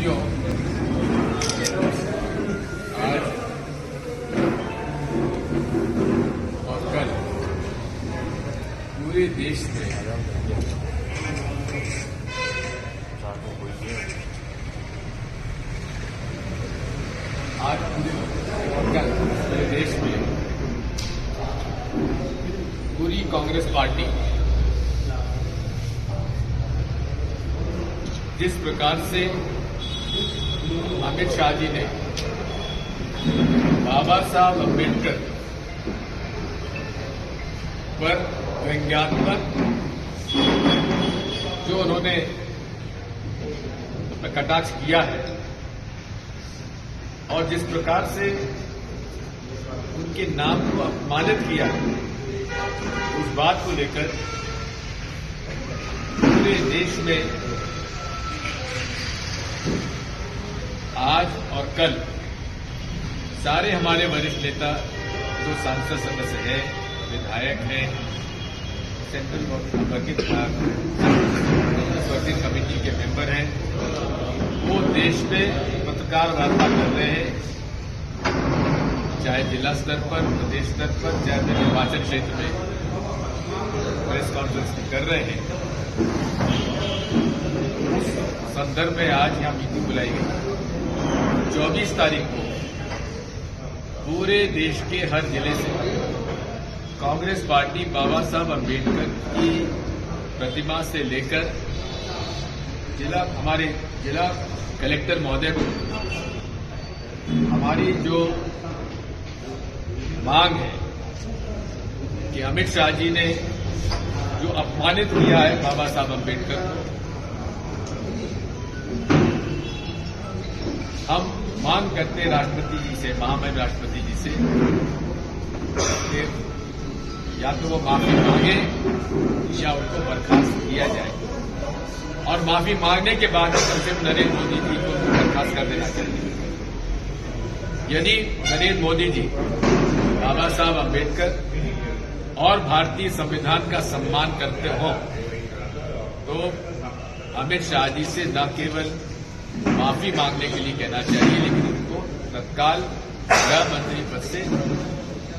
साथियों, आज और कल पूरे देश में पूरे देश में पूरी कांग्रेस पार्टी जिस प्रकार से अमित शाह जी ने बाबा साहब अम्बेडकर पर व्यंग्यात्मक जो उन्होंने कटाक्ष किया है और जिस प्रकार से उनके नाम को अपमानित किया है, उस बात को लेकर पूरे देश में आज और कल सारे हमारे वरिष्ठ नेता जो सांसद सदस्य हैं, विधायक हैं, सेंट्रल वर्किंग कमेटी के मेंबर हैं, वो देश में पत्रकार वार्ता कर रहे हैं, चाहे जिला स्तर पर, प्रदेश स्तर पर, चाहे निर्वाचन क्षेत्र में प्रेस कॉन्फ्रेंस कर रहे हैं। उस संदर्भ में आज यहां मीटिंग बुलाई गई। 24 तारीख को पूरे देश के हर जिले से कांग्रेस पार्टी बाबा साहब अम्बेडकर की प्रतिमा से लेकर हमारे जिला कलेक्टर महोदय को हमारी जो मांग है कि अमित शाह जी ने जो अपमानित किया है बाबा साहब अम्बेडकर को, हम मांग करते हैं राष्ट्रपति जी से, महामहिम राष्ट्रपति जी से कि या तो वो माफी मांगे या उनको बर्खास्त किया जाए, और माफी मांगने के बाद कम से कम नरेंद्र मोदी जी को बर्खास्त कर देना चाहिए। यदि नरेंद्र मोदी जी बाबा साहब अम्बेडकर और भारतीय संविधान का सम्मान करते हों तो अमित शाह जी से न केवल माफी मांगने के लिए कहना चाहिए, लेकिन उनको तत्काल गृह मंत्री पद से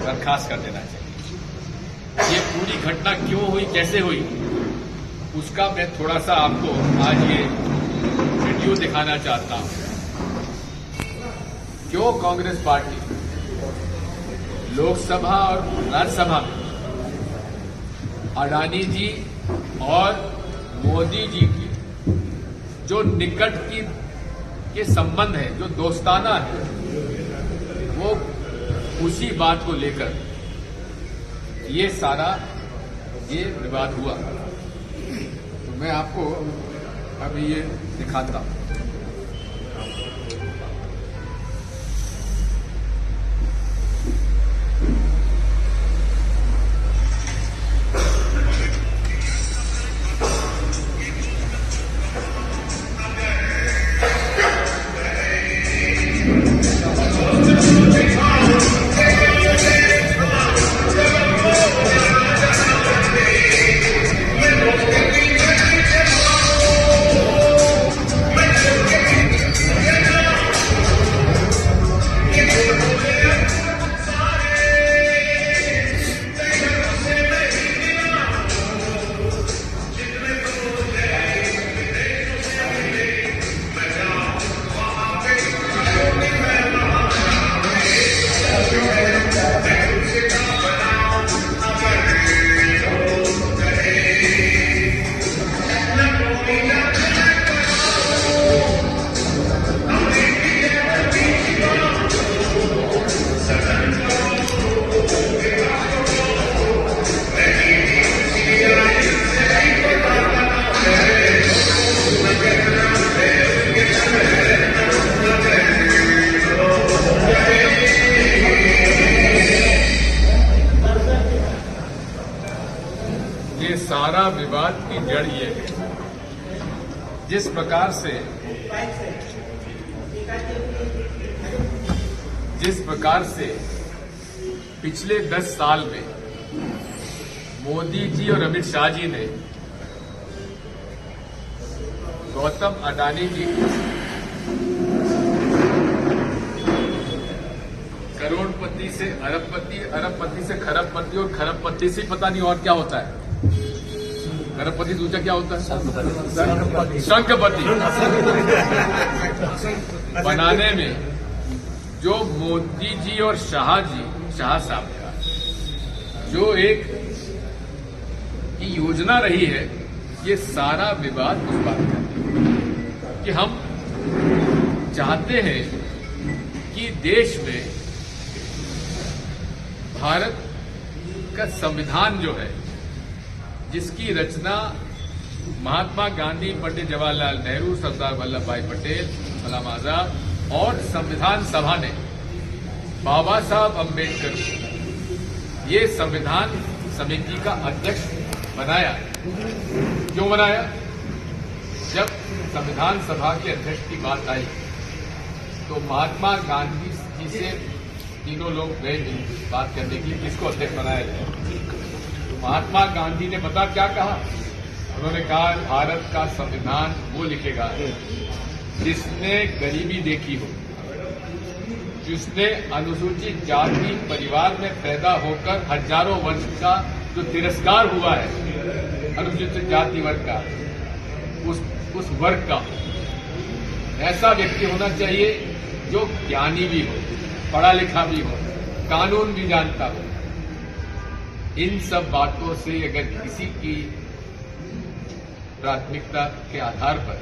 बर्खास्त कर देना चाहिए। ये पूरी घटना क्यों हुई, कैसे हुई, उसका मैं थोड़ा सा आपको आज ये वीडियो दिखाना चाहता हूं। क्यों कांग्रेस पार्टी लोकसभा और राज्यसभा में अडानी जी और मोदी जी की जो निकट के संबंध है, जो दोस्ताना है, वो उसी बात को लेकर ये सारा विवाद हुआ। तो मैं आपको अभी ये दिखाता हूं। सारा विवाद की जड़ ये है, जिस प्रकार से पिछले 10 साल में मोदी जी और अमित शाह जी ने गौतम अडानी जी को करोड़पति से अरबपति, अरबपति से खरबपति और खरबपति से पता नहीं और क्या होता है। खरबपति दूसरा क्या होता है? शंखपति। बनाने में जो मोदी जी और शाह साहब का जो एक की योजना रही है, ये सारा विवाद उस बात का है कि हम चाहते हैं कि देश में भारत का संविधान जो है, जिसकी रचना महात्मा गांधी, पंडित जवाहरलाल नेहरू, सरदार वल्लभ भाई पटेल, गुलाम आजाद और संविधान सभा ने बाबा साहब अम्बेडकर को ये संविधान समिति का अध्यक्ष बनाया। क्यों बनाया? जब संविधान सभा के अध्यक्ष की बात आई तो महात्मा गांधी जी से तीनों लोग गए बात करने के लिए किसको अध्यक्ष बनाया जाए। तो महात्मा गांधी ने पता क्या कहा? उन्होंने कहा भारत का संविधान वो लिखेगा जिसने गरीबी देखी हो, जिसने अनुसूचित जाति परिवार में पैदा होकर हजारों वर्ष का जो तिरस्कार हुआ है अनुसूचित जाति वर्ग का, उस वर्ग का ऐसा व्यक्ति होना चाहिए जो ज्ञानी भी हो, पढ़ा लिखा भी हो, कानून भी जानता हो। इन सब बातों से अगर किसी की प्राथमिकता के आधार पर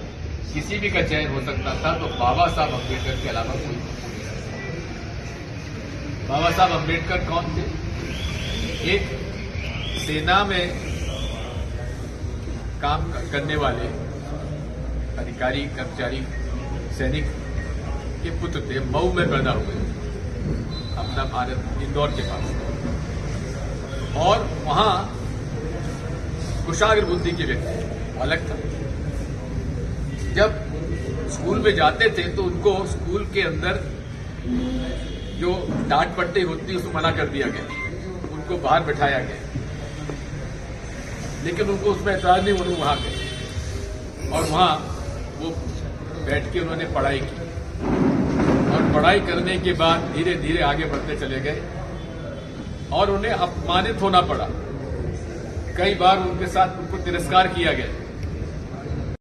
किसी भी का चयन हो सकता था तो बाबा साहब अम्बेडकर के अलावा कोई नहीं। बाबा साहब अम्बेडकर कौन थे? एक सेना में काम करने वाले अधिकारी, कर्मचारी, सैनिक के पुत्र थे। मऊ में पैदा हुए, अपना भारत इंदौर के पास, और वहां कुशाग्र बुद्धि के व्यक्ति अलग था। जब स्कूल में जाते थे तो उनको स्कूल के अंदर जो डांट पट्टी होती है उसको मना कर दिया गया, उनको बाहर बैठाया गया, लेकिन उनको उसमें ऐतराज नहीं, उन्होंने वहां गए और वहां वो बैठ के उन्होंने पढ़ाई की और पढ़ाई करने के बाद धीरे धीरे आगे बढ़ते चले गए और उन्हें अपमानित होना पड़ा। कई बार उनके साथ उनको तिरस्कार किया गया।